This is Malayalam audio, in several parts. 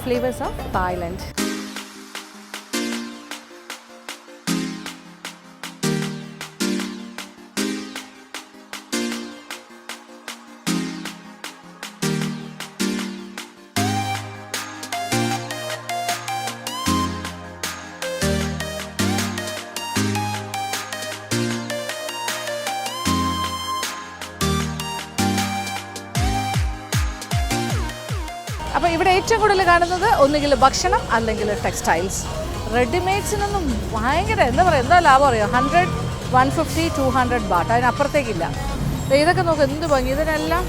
flavors of Thailand. അപ്പോൾ ഇവിടെ ഏറ്റവും കൂടുതൽ കാണുന്നത് ഒന്നുകിൽ ഭക്ഷണം അല്ലെങ്കിൽ ടെക്സ്റ്റൈൽസ്. റെഡിമെയ്ഡ്സിനൊന്നും ഭയങ്കര എന്താ ലാഭം അറിയോ, 100, 150, 200 ബാട്ട്, അതിനപ്പുറത്തേക്കില്ല. ഇതൊക്കെ നോക്കുക എന്ത് ഭംഗി, ഇതിനെല്ലാം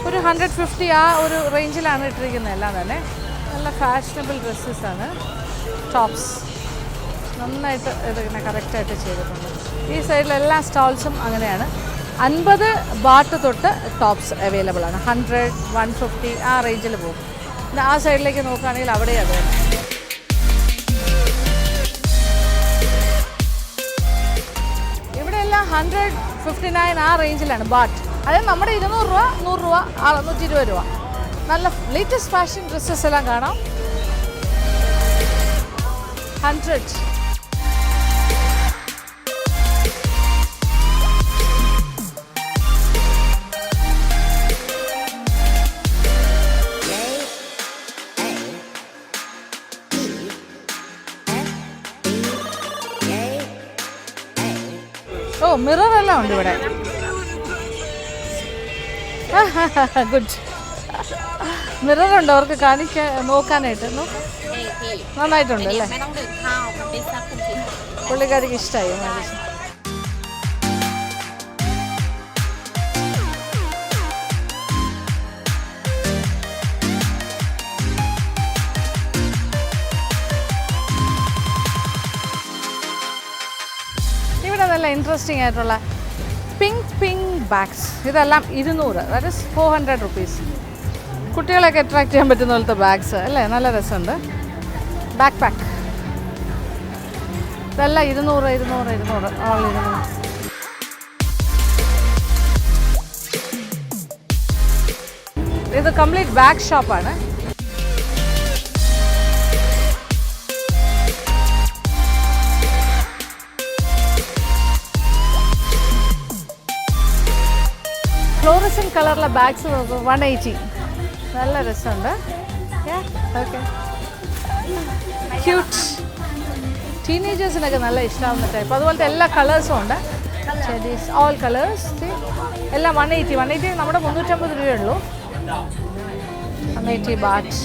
ഒരു 150 ആ ഒരു റേഞ്ചിലാണ് ഇട്ടിരിക്കുന്നത്. എല്ലാം തന്നെ നല്ല ഫാഷനബിൾ ഡ്രസ്സസാണ്. ടോപ്സ് നന്നായിട്ട് ഇതിങ്ങനെ കറക്റ്റായിട്ട് ചെയ്തിട്ടുണ്ട്. ഈ സൈഡിലെല്ലാ സ്റ്റാൾസും അങ്ങനെയാണ്. 50 ബാട്ട് തൊട്ട് ടോപ്സ് അവൈലബിൾ ആണ്. 100, 150 ആ റേഞ്ചിൽ പോകും. പിന്നെ ആ സൈഡിലേക്ക് നോക്കുകയാണെങ്കിൽ അവിടെ അത് ഇവിടെയെല്ലാം 159 ആ റേഞ്ചിലാണ് ബാട്ട്. അതായത് നമ്മുടെ 200 രൂപ, 100 രൂപ, 120 രൂപ. നല്ല ലേറ്റസ്റ്റ് ഫാഷൻ ഡ്രസ്സസ് എല്ലാം കാണാം. 100. ഓ, മിറർ എല്ലാം ഉണ്ട് ഇവിടെ. ഗുഡ്. മിററുണ്ട് അവർക്ക് നോക്കാനായിട്ട്. നന്നായിട്ടുണ്ട് അല്ലേ? പുള്ളിക്കാരിക്ക് ഇഷ്ടമായി. ഇവിടെ നല്ല ഇൻട്രസ്റ്റിംഗ് ആയിട്ടുള്ള പിങ്ക് ബാഗ്സ്. ഇതെല്ലാം 200, ദാറ്റ് ഇസ് 400 റുപ്പീസ്. കുട്ടികളെയൊക്കെ അട്രാക്ട് ചെയ്യാൻ പറ്റുന്ന പോലത്തെ ബാഗ്സ് അല്ലേ, നല്ല രസമുണ്ട്. ബാക്ക് പാക്ക് ഇതെല്ലാം 200 ഓൾ 200. ഇത് കംപ്ലീറ്റ് ബാഗ് ഷോപ്പാണ്. ഫ്ലോറസെന്റ് കളറിലെ ബാഗ്സ് നോക്കും, 180. നല്ല രസമുണ്ട്. Okay, cute. ടീനേജേഴ്സിനൊക്കെ നല്ല ഇഷ്ടമാവുന്ന ടൈപ്പ്. അതുപോലത്തെ എല്ലാ കളേഴ്സും ഉണ്ട്. ഓൾ കളേഴ്സ് എല്ലാം 180. നമ്മുടെ 350 രൂപയുള്ളൂ. 180 ബാറ്റ്.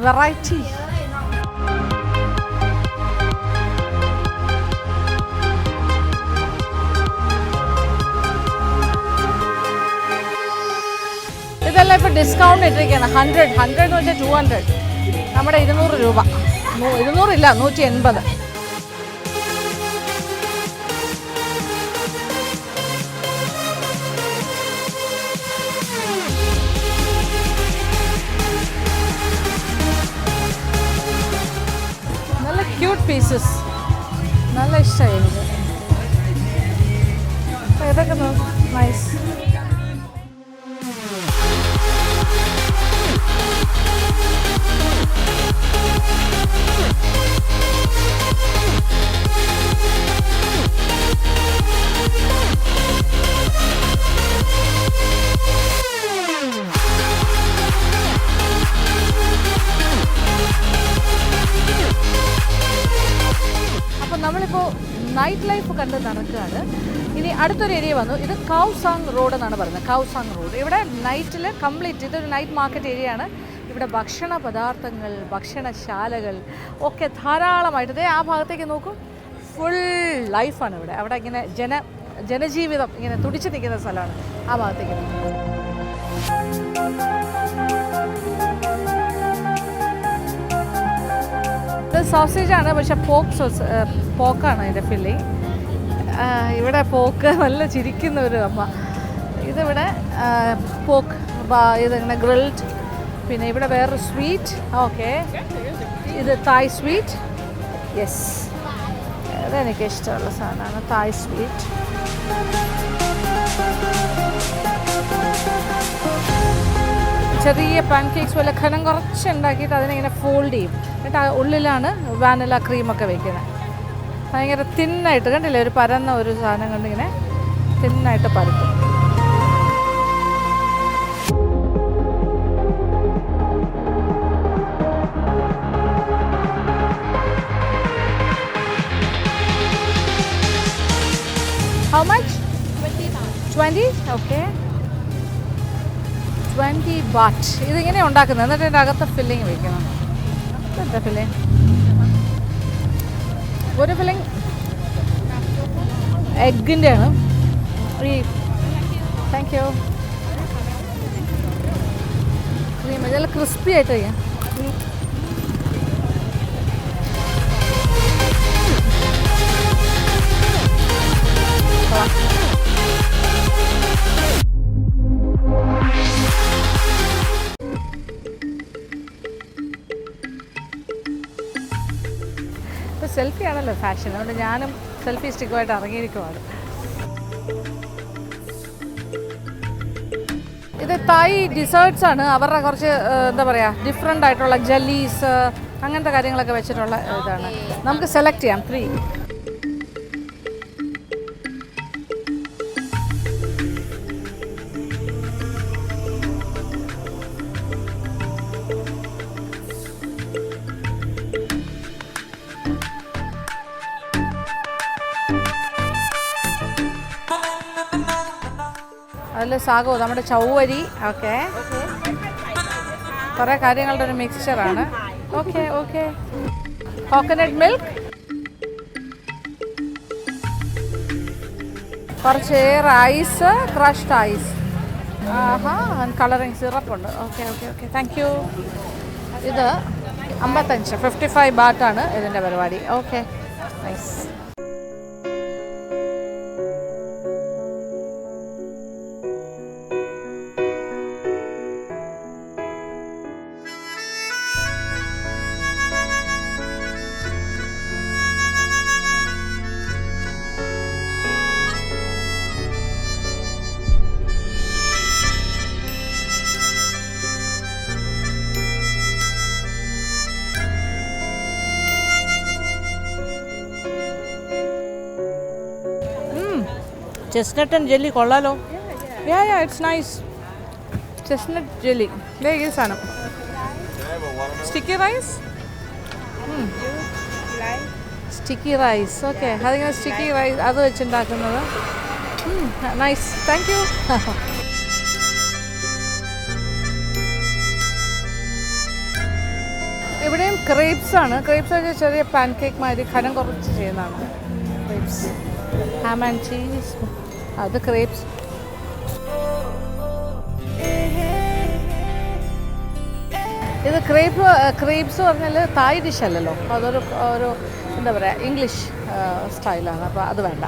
വെറൈറ്റി. ഇതെല്ലാം ഇപ്പോൾ ഡിസ്കൗണ്ട് ഇട്ടിരിക്കുകയാണ്. 100 എന്ന് വെച്ചാൽ 200. നമ്മുടെ 200 രൂപ. 200 ഇല്ല, 180. ക്യൂട്ട് പീസസ് നല്ല ഇഷ്ടമായി എനിക്ക്. ഇതൊക്കെ നൈസ്. നമ്മളിപ്പോൾ നൈറ്റ് ലൈഫ് കണ്ട് നടക്കുകയാണ്. ഇനി അടുത്തൊരു ഏരിയ വന്നു. ഇത് കൗ സാങ് റോഡ് എന്നാണ് പറയുന്നത്. കൗ സാങ് റോഡ്. ഇവിടെ നൈറ്റിൽ കംപ്ലീറ്റ് ഇതൊരു നൈറ്റ് മാർക്കറ്റ് ഏരിയ ആണ്. ഇവിടെ ഭക്ഷണ പദാർത്ഥങ്ങൾ, ഭക്ഷണശാലകൾ ഒക്കെ ധാരാളമായിട്ട്. ആ ഭാഗത്തേക്ക് നോക്കും, ഫുൾ ലൈഫാണ് ഇവിടെ. അവിടെ ഇങ്ങനെ ജനജീവിതം ഇങ്ങനെ തുടിച്ചു നിൽക്കുന്ന സ്ഥലമാണ് ആ ഭാഗത്തേക്ക്. ഇത് സോസേജാണ്, പക്ഷെ പോക്കാണ് അതിൻ്റെ ഫില്ലിങ്. ഇവിടെ പോക്ക് നല്ല ചിരിക്കുന്ന ഒരു അമ്മ. ഇതിവിടെ പോക്ക് ഇതിങ്ങനെ ഗ്രിൽഡ്. പിന്നെ ഇവിടെ വേറൊരു സ്വീറ്റ്. ഓക്കെ, ഇത് തായ് സ്വീറ്റ്. യെസ്, ഇതെനിക്ക് ഇഷ്ടമുള്ള സാധനമാണ് തായ് സ്വീറ്റ്. ചെറിയ പാൻ കേക്ക്സ് പോലെ ഘനം കുറച്ച് ഉണ്ടാക്കിയിട്ട് അതിനിങ്ങനെ ഫോൾഡ് ചെയ്യും. എന്നിട്ട് ഉള്ളിലാണ് വാനില ക്രീമൊക്കെ വയ്ക്കുന്നത്. ഭയങ്കര തിന്നായിട്ട്, കണ്ടില്ലേ, ഒരു പരന്ന ഒരു സാധനം കണ്ടിങ്ങനെ തിന്നായിട്ട് പരത്തും. How much? 20. Okay. 20 baht. ഇതിങ്ങനെ ഉണ്ടാക്കുന്നത്. എന്നിട്ട് ഇതിൻ്റെ അകത്ത് ഫില്ലിങ് വയ്ക്കണം. എന്താ ഫില്ലിങ്? ഒരു ഫില്ലിങ് എഗ്ഗിൻ്റെ ആണ്. Thank you. ക്രീം ഇതെല്ലാം ക്രിസ്പി ആയിട്ട് ചെയ്യാം. ഇപ്പോൾ സെൽഫി ആണല്ലോ ഫാഷൻ, അതുകൊണ്ട് ഞാനും സെൽഫി സ്റ്റിക്കുമായിട്ട് ഇറങ്ങിയിരിക്കുവാണ്. ഇത് തായ് ഡിസേർട്ട്സ് ആണ്. അവരുടെ കുറച്ച് എന്താ പറയുക, ഡിഫറെൻ്റ് ആയിട്ടുള്ള ജെല്ലീസ് അങ്ങനത്തെ കാര്യങ്ങളൊക്കെ വെച്ചിട്ടുള്ള ഇതാണ്. നമുക്ക് സെലക്ട് ചെയ്യാം 3. അതിൽ സാഗോ, നമ്മുടെ ചൗവരി. ഓക്കെ, കുറേ കാര്യങ്ങളുടെ ഒരു മിക്സ്ചറാണ്. Okay okay. കോക്കനട്ട് മിൽക്ക്, കുറച്ച് ഐസ്, ക്രഷ്ഡ് ഐസ്. ആഹാ, കളറിങ് സിറപ്പുണ്ട്. Okay okay okay, thank you. ഇത് 55 ബാറ്റാണ് ഇതിൻ്റെ പരിപാടി. Okay, nice. Chestnut and jelly കൊള്ളാലോ. Yeah it's nice. Chestnut jelly ഈ സാധനം. Sticky rice, sticky rice. Okay, അതിങ്ങനെ സ്റ്റിക്കി റൈസ് അത് വെച്ചുണ്ടാക്കുന്നത്. Nice, thank you. ഇവിടെയും ക്രേപ്സ് ആണ്. ക്രേപ്സ് വെച്ചാൽ ചെറിയ പാൻ കേക്ക് മാതിരി ഘനം കുറച്ച് ചെയ്യുന്നതാണ് ക്രേപ്സ്. ഹാം ആൻഡ് ചീസ്, അത് ക്രേപ്സ്. ഇത് ക്രേപ്സ് പറഞ്ഞാൽ തായ് ഡിഷ് അല്ലല്ലോ, അതൊരു എന്താ പറയുക, ഇംഗ്ലീഷ് സ്റ്റൈലാണ്. അപ്പോൾ അത് വേണ്ട.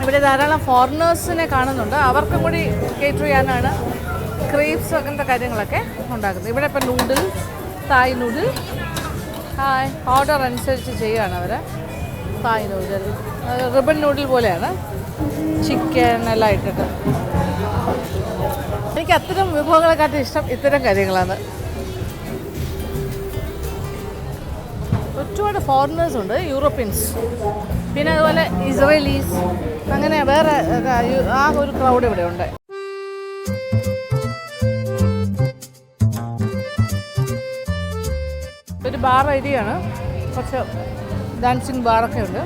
ഇവിടെ ധാരാളം ഫോറിനേഴ്സിനെ കാണുന്നുണ്ട്. അവർക്കും കൂടി കേറ്റർ ചെയ്യാനാണ് ക്രേപ്സ് അങ്ങനത്തെ കാര്യങ്ങളൊക്കെ ഉണ്ടാക്കുന്നത്. ഇവിടെ ഇപ്പം നൂഡിൽസ്, തായ് നൂഡിൽ, ഓർഡർ അനുസരിച്ച് ചെയ്യുകയാണ് അവർ. തായ് നൂഡിൽ റിബൺ നൂഡിൽ പോലെയാണ്, ചിക്കൻ എല്ലാം ഇട്ടിട്ട്. എനിക്ക് അത്തരം വിഭവങ്ങളെക്കാട്ടും ഇഷ്ടം ഇത്തരം കാര്യങ്ങളാണ്. ഒരുപാട് ഫോറിനേഴ്സ് ഉണ്ട്, യൂറോപ്യൻസ്, പിന്നെ അതുപോലെ ഇസ്രയേലീസ്, അങ്ങനെ വേറെ ആ ഒരു ക്രൗഡ് ഇവിടെ ഉണ്ട്. ഒരു ബാർ ഏരിയയാണ്, കുറച്ച് ഡാൻസിങ് ബാറൊക്കെ ഉണ്ട്.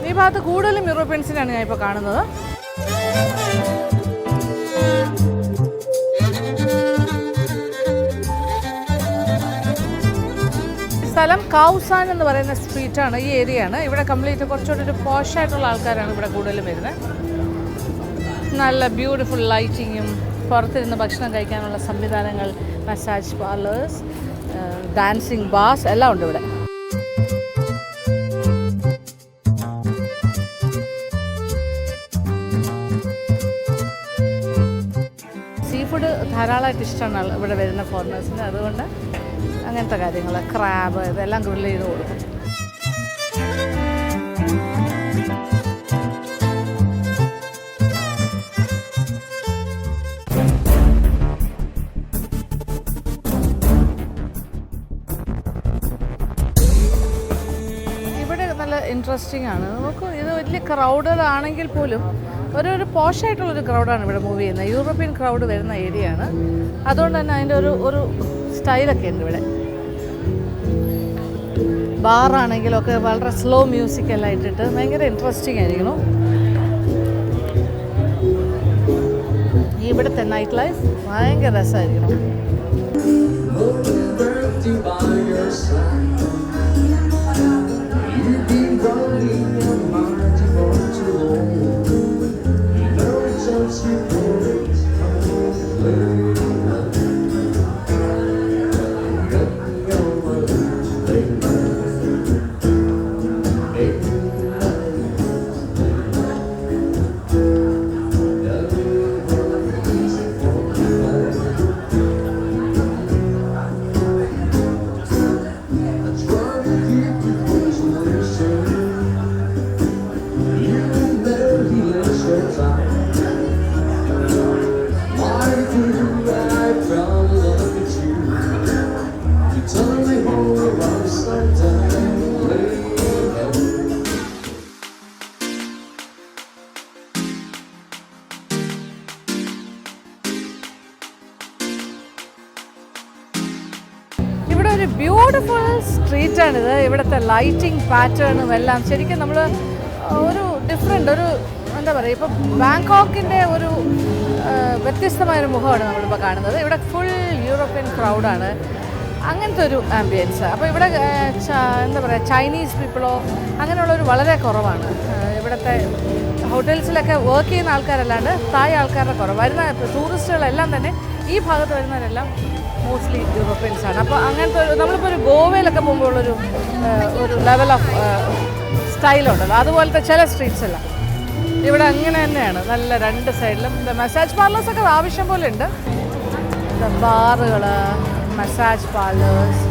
ഈ ഭാഗത്ത് കൂടുതലും യൂറോപ്യൻസിനാണ് ഞാൻ ഇപ്പോൾ കാണുന്നത്. സ്ഥലം കൗസാൻ എന്ന് പറയുന്ന സ്ട്രീറ്റാണ്, ഈ ഏരിയയാണ്. ഇവിടെ കംപ്ലീറ്റ് കുറച്ചുകൂടി ഒരു പോഷായിട്ടുള്ള ആൾക്കാരാണ് ഇവിടെ കൂടുതലും വരുന്നത്. നല്ല ബ്യൂട്ടിഫുൾ ലൈറ്റിങ്ങും പുറത്തിരുന്ന് ഭക്ഷണം കഴിക്കാനുള്ള സംവിധാനങ്ങൾ, മസാജ് പാർലേഴ്സ്, ഡാൻസിങ് ബാർസ് എല്ലാം ഉണ്ട് ഇവിടെ. സീ ഫുഡ് ധാരാളമായിട്ട് ഇഷ്ടമാണ് ഇവിടെ വരുന്ന ഫോറിനേഴ്സിന്. അതുകൊണ്ട് അങ്ങനത്തെ കാര്യങ്ങൾ, ക്രാബ് ഇതെല്ലാം ഗ്രില്ല് ചെയ്ത് കൊടുക്കും. ഇവിടെ നല്ല ഇൻട്രസ്റ്റിംഗ് ആണ്. നമുക്ക് ഇത് വലിയ ക്രൗഡഡ് ആണെങ്കിൽ പോലും ഒരു പോഷായിട്ടുള്ളൊരു ക്രൗഡാണ് ഇവിടെ മൂവ് ചെയ്യുന്നത്. യൂറോപ്യൻ ക്രൗഡ് വരുന്ന ഏരിയ ആണ്. അതുകൊണ്ട് തന്നെ അതിൻ്റെ ഒരു സ്റ്റൈലൊക്കെ ഉണ്ട് ഇവിടെ. ബാറാണെങ്കിലൊക്കെ വളരെ സ്ലോ മ്യൂസിക് എല്ലാം ഇട്ടിട്ട് ഭയങ്കര ഇൻട്രസ്റ്റിംഗ് ആയിരിക്കണം. ഇവിടുത്തെ നൈറ്റ് ലൈഫ് ഭയങ്കര രസമായിരിക്കണം. ഇവിടെ ഒരു ബ്യൂട്ടിഫുൾ സ്ട്രീറ്റാണിത്. ഇവിടുത്തെ ലൈറ്റിംഗ് പാറ്റേണും എല്ലാം ശരിക്കും നമ്മൾ ഒരു ഡിഫറെൻ്റ് എന്താ പറയുക, ഇപ്പം ബാങ്കോക്കിൻ്റെ ഒരു വ്യത്യസ്തമായൊരു മുഖമാണ് നമ്മളിപ്പോൾ കാണുന്നത്. ഇവിടെ ഫുൾ യൂറോപ്യൻ ക്രൗഡാണ്, അങ്ങനത്തെ ഒരു ആംബിയൻസ്. അപ്പോൾ ഇവിടെ എന്താ പറയുക, ചൈനീസ് പീപ്പിളോ അങ്ങനെയുള്ളൊരു വളരെ കുറവാണ്. ഇവിടുത്തെ ഹോട്ടൽസിലൊക്കെ വർക്ക് ചെയ്യുന്ന ആൾക്കാരല്ലാണ്ട് തായ് ആൾക്കാരുടെ കുറവ്. വരുന്ന ടൂറിസ്റ്റുകളെല്ലാം തന്നെ ഈ ഭാഗത്ത് വരുന്നവരെല്ലാം മോസ്റ്റ്ലി യൂറോപ്യൻസാണ്. അപ്പോൾ അങ്ങനത്തെ നമ്മളിപ്പോൾ ഒരു ഗോവയിലൊക്കെ പോകുമ്പോൾ ഉള്ളൊരു ലെവൽ ഓഫ് സ്റ്റൈലുണ്ടല്ലോ, അതുപോലത്തെ ചില സ്ട്രീറ്റ്സ് എല്ലാം ഇവിടെ അങ്ങനെ തന്നെയാണ്. നല്ല രണ്ട് സൈഡിലും മസാജ് പാർലേഴ്സൊക്കെ ആവശ്യം പോലെ ഉണ്ട്. ബാറുകൾ, മസാജ് പാർലേഴ്സ്,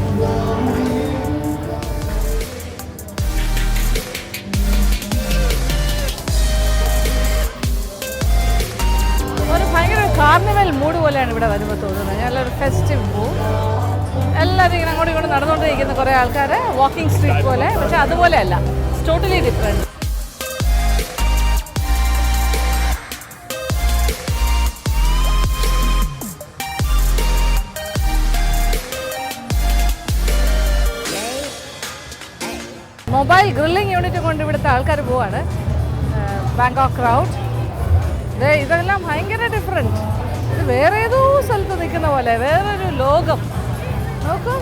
ഒരു ഭയങ്കര കാർണിവൽ മൂഡ് പോലെയാണ് ഇവിടെ വരുമ്പോൾ തോന്നുന്നത്. നല്ലൊരു ഫെസ്റ്റീവ് മൂഡ്. എല്ലാവരും ഇങ്ങനെ അങ്ങോട്ടും ഇങ്ങോട്ടും നടന്നുകൊണ്ടിരിക്കുന്ന കുറേ ആൾക്കാർ, വാക്കിംഗ് സ്ട്രീറ്റ് പോലെ. പക്ഷെ അതുപോലെയല്ല, totally different. Mobile grilling unit കൊണ്ട് ഇവിടുത്തെ ആൾക്കാർ പോവാണ്. ബാങ്കോക്ക് ക്രൗഡ് ഇതെല്ലാം ഭയങ്കര ഡിഫറെൻറ്റ്. ഇത് വേറെ ഏതോ സ്ഥലത്ത് നിൽക്കുന്ന പോലെ, വേറൊരു ലോകം. നോക്കൂ,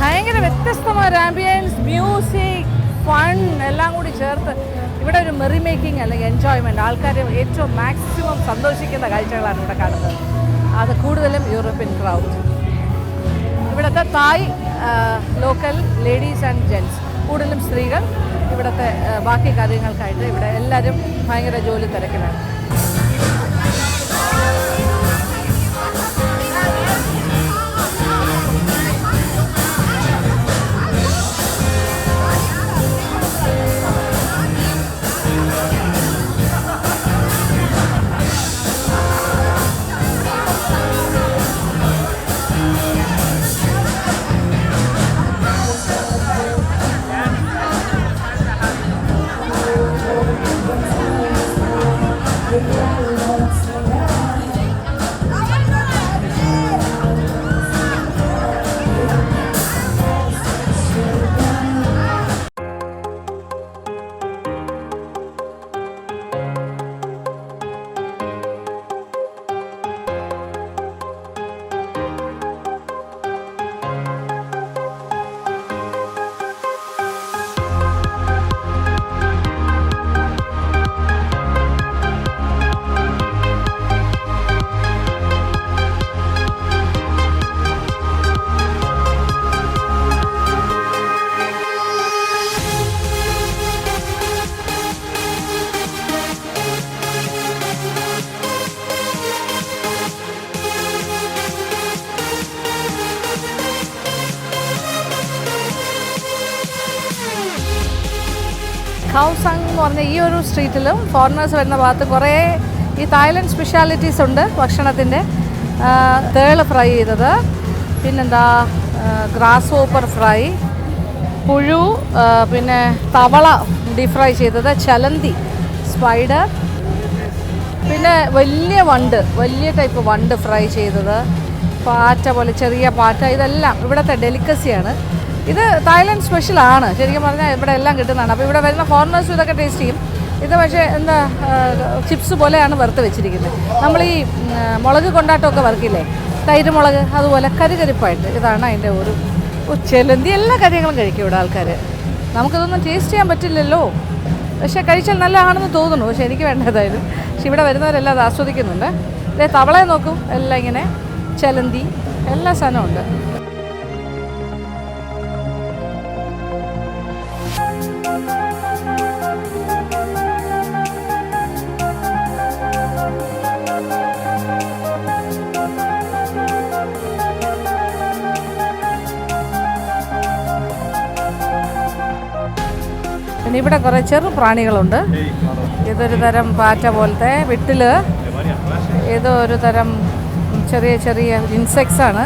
ഭയങ്കര വ്യത്യസ്തമായ ആംബിയൻസ്, മ്യൂസിക്, ഫൺ എല്ലാം കൂടി ചേർത്ത് ഇവിടെ ഒരു മെറി മേക്കിംഗ് അല്ലെങ്കിൽ എൻജോയ്മെൻറ്റ്, ആൾക്കാർ ഏറ്റവും മാക്സിമം സന്തോഷിക്കുന്ന കാഴ്ചകളാണ് ഇവിടെ കാണുന്നത്. അത് കൂടുതലും യൂറോപ്യൻ ക്രൗഡ്. ഇവിടുത്തെ തായ് ലോക്കൽ ലേഡീസ് ആൻഡ് ജെൻറ്റ്സ്, കൂടുതലും സ്ത്രീകൾ ഇവിടുത്തെ ബാക്കി കാര്യങ്ങൾക്കായിട്ട് ഇവിടെ എല്ലാവരും ഭയങ്കര ജോലി തിരക്കിലാണ്. ഖൗസാങ് എന്ന് പറഞ്ഞ ഈ ഒരു സ്ട്രീറ്റിലും ഫോറിനേഴ്സ് വരുന്ന ഭാഗത്ത് കുറേ ഈ തായ്ലൻഡ് സ്പെഷ്യാലിറ്റീസ് ഉണ്ട് ഭക്ഷണത്തിൻ്റെ. തേള് ഫ്രൈ ചെയ്തത്, പിന്നെന്താ ഗ്രാസ് ഹോപ്പർ ഫ്രൈ, പുഴു, പിന്നെ തവള ഡീപ് ഫ്രൈ ചെയ്തത്, ചലന്തി, സ്പൈഡർ, പിന്നെ വലിയ ടൈപ്പ് വണ്ട് ഫ്രൈ ചെയ്തത്, പാറ്റ പോലെ ചെറിയ പാറ്റ, ഇതെല്ലാം ഇവിടുത്തെ ഡെലിക്കസിയാണ്. ഇത് തായ്ലൻഡ് സ്പെഷ്യലാണ് ശരിക്കും പറഞ്ഞാൽ, ഇവിടെ എല്ലാം കിട്ടുന്നതാണ്. അപ്പോൾ ഇവിടെ വരുന്ന ഫോറിനേഴ്സ് ഇതൊക്കെ ടേസ്റ്റ് ചെയ്യും. ഇത് പക്ഷേ എന്താ ചിപ്സ് പോലെയാണ് വറുത്ത് വെച്ചിരിക്കുന്നത്. നമ്മൾ ഈ മുളക് കൊണ്ടാട്ടമൊക്കെ വറുക്കില്ലേ, തൈര് മുളക്, അതുപോലെ കരുകരിപ്പായിട്ട്. ഇതാണ് അതിൻ്റെ ഒരു ചെലന്തി. എല്ലാ കാര്യങ്ങളും കഴിക്കും ഇവിടെ ആൾക്കാർ. നമുക്കിതൊന്നും ടേസ്റ്റ് ചെയ്യാൻ പറ്റില്ലല്ലോ, പക്ഷേ കഴിച്ചാൽ നല്ലതാണെന്ന് തോന്നുന്നു. പക്ഷേ എനിക്ക് വേണ്ടതായിരുന്നു. പക്ഷെ ഇവിടെ വരുന്നവരെല്ലാം അത് ആസ്വദിക്കുന്നുണ്ട്. ഇതേ തവളയെ നോക്കും, എല്ലാം ഇങ്ങനെ ചെലന്തി, എല്ലാ സാധനവും ഉണ്ട്. പിന്നെ ഇവിടെ കുറേ ചെറു പ്രാണികളുണ്ട്. ഇതൊരു തരം പാറ്റ പോലത്തെ വിട്ടില്, ഇതൊരു തരം ചെറിയ ഇൻസെക്ട്സ് ആണ്.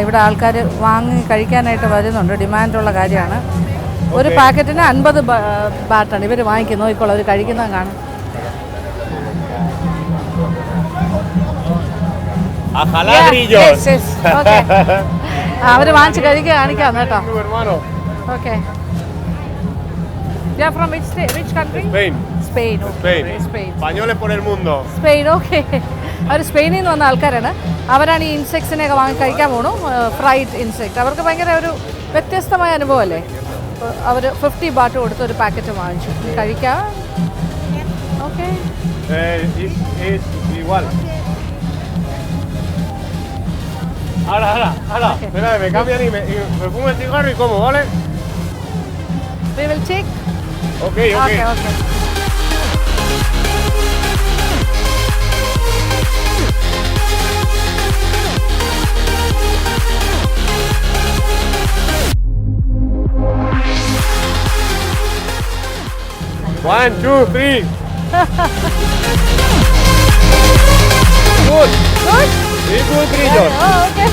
ഇവിടെ ആൾക്കാർ വാങ്ങി കഴിക്കാനായിട്ട് വരുന്നുണ്ട്, ഡിമാൻഡുള്ള കാര്യമാണ്. ഒരു പാക്കറ്റിന് 50 ബാറ്റാണ് ഇവർ വാങ്ങിക്കുന്നത്. നോക്കിക്കോളൂ, അവർ കഴിക്കുന്നത് കാണും. അവർ വാങ്ങിച്ച് കഴിക്കുക കാണിക്കാം കേട്ടോ. Okay. You are from which country? Spain. Spain. Okay. Spain. Españoles por el mundo. Spain. Okay. അവർ സ്പെയിനിൽ നിന്ന് വന്ന ആൾക്കാരാണ്. അവരാണ് ഈ ഇൻസെക്ട്സിനെയൊക്കെ വാങ്ങി കഴിക്കാൻ പോണു. ഫ്രൈഡ് ഇൻസെക്ട് അവർക്ക് ഭയങ്കര ഒരു വ്യത്യസ്തമായ അനുഭവമല്ലേ. അവർ 50 ബാറ്റ് കൊടുത്ത് ഒരു പാക്കറ്റ് വാങ്ങിച്ചു. കഴിക്കാം. Okay. Igual. Ahora. Espera, me cambian y me fumo el cigarro y como, ¿vale? We will check. Okay. Okay. 1, 2, 3. Good. Very good, Grijor. Okay.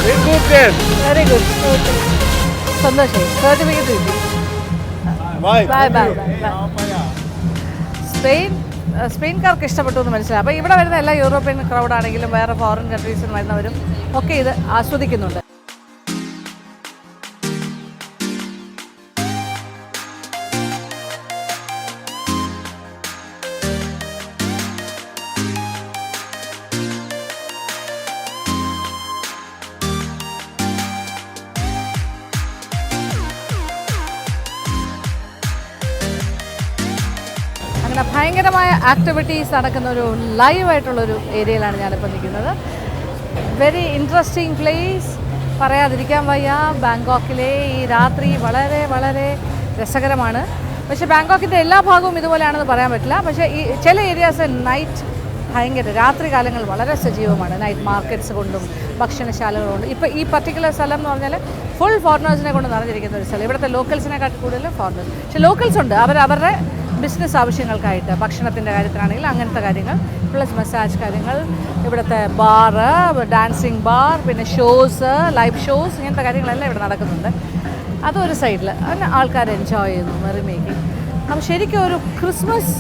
Very good, then. Very good. Okay. സന്തോഷം. സർട്ടിഫിക്കറ്റ് കിട്ടി. Bye. സ്പെയിൻകാർക്ക് ഇഷ്ടപ്പെട്ടു എന്ന് മനസ്സിലായി. അപ്പോൾ ഇവിടെ വരുന്ന എല്ലാ യൂറോപ്യൻ ക്രൗഡാണെങ്കിലും വേറെ ഫോറിൻ കൺട്രീസിൽ നിന്ന് വരുന്നവരും ഒക്കെ ഇത് ആസ്വദിക്കുന്നുണ്ട്. ഭയങ്കരമായ ആക്ടിവിറ്റീസ് നടക്കുന്ന ഒരു ലൈവായിട്ടുള്ളൊരു ഏരിയയിലാണ് ഞാനിപ്പോൾ നിൽക്കുന്നത്. വെരി ഇൻട്രസ്റ്റിംഗ് പ്ലേസ്, പറയാതിരിക്കാൻ വയ്യ. ബാങ്കോക്കിലെ ഈ രാത്രി വളരെ വളരെ രസകരമാണ്. പക്ഷേ ബാങ്കോക്കിൻ്റെ എല്ലാ ഭാഗവും ഇതുപോലെയാണെന്ന് പറയാൻ പറ്റില്ല. പക്ഷേ ഈ ചില ഏരിയാസ് നൈറ്റ് ഭയങ്കര രാത്രി കാലങ്ങൾ വളരെ സജീവമാണ്. നൈറ്റ് മാർക്കറ്റ്സ് കൊണ്ടും ഭക്ഷണശാലകൾ കൊണ്ടും. ഇപ്പോൾ ഈ പർട്ടിക്കുലർ സ്ഥലം എന്ന് പറഞ്ഞാൽ ഫുൾ ഫോറിനേഴ്സിനെ കൊണ്ട് നിറഞ്ഞിരിക്കുന്ന ഒരു സ്ഥലം. ഇവിടുത്തെ ലോക്കൽസിനെക്കാട്ടി കൂടുതൽ ഫോറിനേഴ്സ്. പക്ഷേ ലോക്കൽസ് ഉണ്ട്, അവരുടെ ബിസിനസ് ആവശ്യങ്ങൾക്കായിട്ട്, ഭക്ഷണത്തിൻ്റെ കാര്യത്തിലാണെങ്കിൽ അങ്ങനത്തെ കാര്യങ്ങൾ, പ്ലസ് മസാജ് കാര്യങ്ങൾ, ഇവിടുത്തെ ബാറ്, ഡാൻസിങ് ബാർ, പിന്നെ ഷോസ്, ലൈവ് ഷോസ്, ഇങ്ങനത്തെ കാര്യങ്ങളെല്ലാം ഇവിടെ നടക്കുന്നുണ്ട്. അതൊരു സൈഡിൽ അങ്ങനെ ആൾക്കാർ എൻജോയ് ചെയ്യുന്നു, മെറി മേക്കിംഗ്. അപ്പോൾ ശരിക്കും ഒരു ക്രിസ്മസ്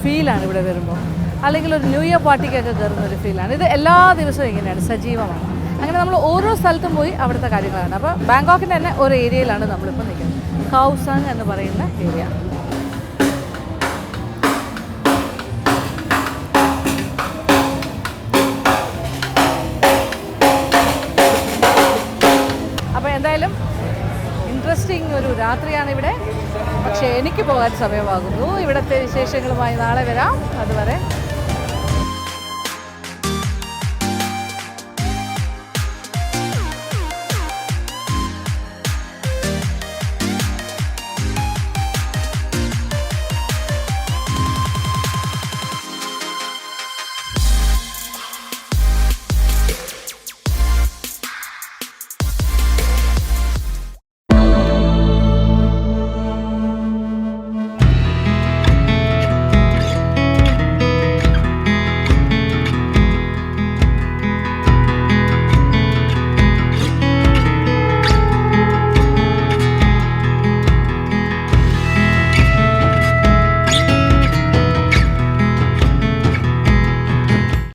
ഫീലാണ് ഇവിടെ വരുമ്പോൾ, അല്ലെങ്കിൽ ഒരു ന്യൂ ഇയർ പാർട്ടിക്കൊക്കെ കയറുന്ന ഒരു ഫീലാണ്. ഇത് എല്ലാ ദിവസവും ഇങ്ങനെയാണ്, സജീവമാണ്. അങ്ങനെ നമ്മൾ ഓരോ സ്ഥലത്തും പോയി അവിടുത്തെ കാര്യങ്ങളാണ്. അപ്പോൾ ബാങ്കോക്കിൻ്റെ തന്നെ ഒരു ഏരിയയിലാണ് നമ്മളിപ്പോൾ നിൽക്കുന്നത്, ഖൗസാങ് എന്ന് പറയുന്ന ഏരിയ. അപ്പോൾ എന്തായാലും ഇൻട്രസ്റ്റിംഗ് ഒരു രാത്രിയാണ് ഇവിടെ. പക്ഷേ എനിക്ക് പോകാൻ സമയമാകുന്നു. ഇവിടുത്തെ വിശേഷങ്ങളുമായി നാളെ വരാം. അതുവരെ